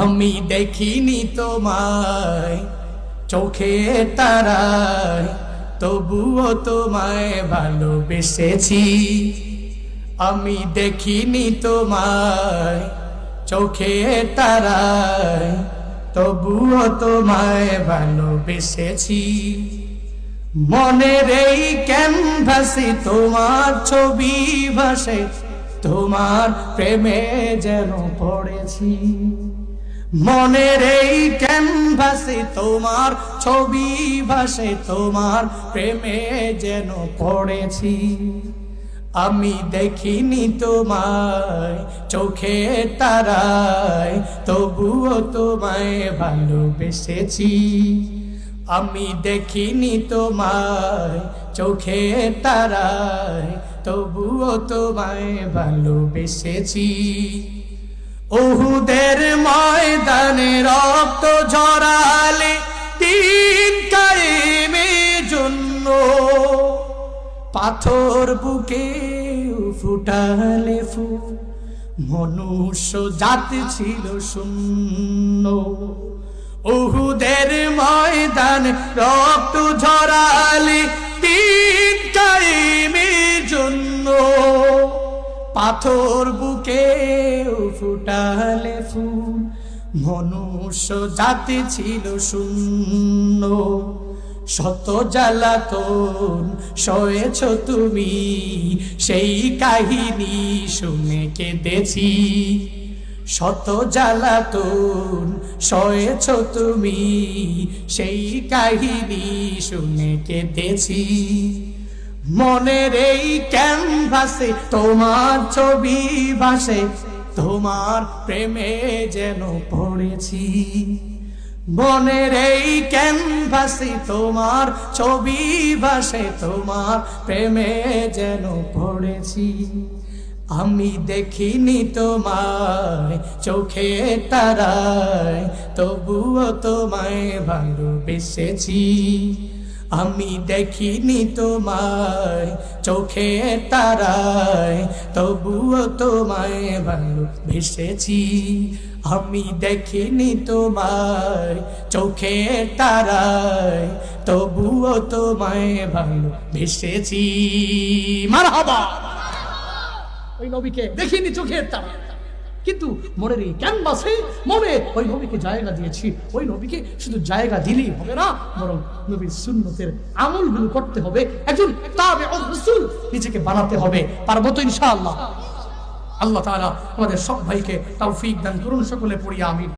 আমি দেখিনি তোমায় চোখে তারায়, তবুও তোমায় ভালোবেসেছি। আমি দেখিনি তোমায় চোখে তারায়, তবুও তোমায় ভালোবেসেছি। মনের এই ক্যানভাসে তোমার ছবি ভাসে, তোমার প্রেমে যেন পড়েছি। মনের এই ক্যানভাসে তোমার ছবি ভাসে, তোমার প্রেমে যেন পড়েছি। আমি দেখিনি তোমায় চোখে তারায়, তবুও তোমায় ভালোবেসেছি। আমি দেখিনি তোমায় চোখে তারায়, তবুও তোমায় ভালোবেসেছি। উহুদের ময়দানে রক্ত ঝরালে দিন কায়েমের জন্য, পাথর বুকে ফুটালে ফুল, মনুষ্য জাতি ছিল শূন্য। উহুদের ময়দানে রক্ত ঝরালে দিন কায়েমের জন্য, পাথর বুকে ফুটালে ফুল, মনুষ্য জাতি ছিল শূন্য। শত জ্বালাতন সয়েছ তুমি, সেই কাহিনী শুনে কেঁদেছি। শত জ্বালাতন সয়েছ তুমি, সেই কাহিনী শুনে কেঁদেছি। মনের এই ক্যানভাসে তোমার ছবি ভাসে, তোমার প্রেমে যেন পড়েছি। মনের এই ক্যানভাসে তোমার ছবি ভাসে, তোমার প্রেমে যেন পড়েছি। আমি দেখিনি তোমায় চোখে তারায়, তবুও তোমায় ভালোবেসেছি। আমি দেখিনি তোমায় চোখে তারায়, তবুও তোমায় ভালোবেসেছি। আমি দেখিনি তোমায় চোখে তারায়, তবুও তোমায় ভালোবেসেছি। মারহাবা। ওই নবীকে দেখিনি চোখের তারায়, কিন্তু মনের এই ক্যানভাসে মনে ওই নবীকে জায়গা দিয়েছি। ওই নবীকে শুধু জায়গা দিলেই হবে না, বরং নবীর সুন্নতের আমলগুলো করতে হবে। একজন তাবেঈর রাসূল নিজেকে বানাতে হবে। পারবো তো ইনশাআল্লাহ। আল্লাহ তাআলা আমাদের সব ভাইকে তৌফিক দান করুন। সকলে পড়ি আমিন।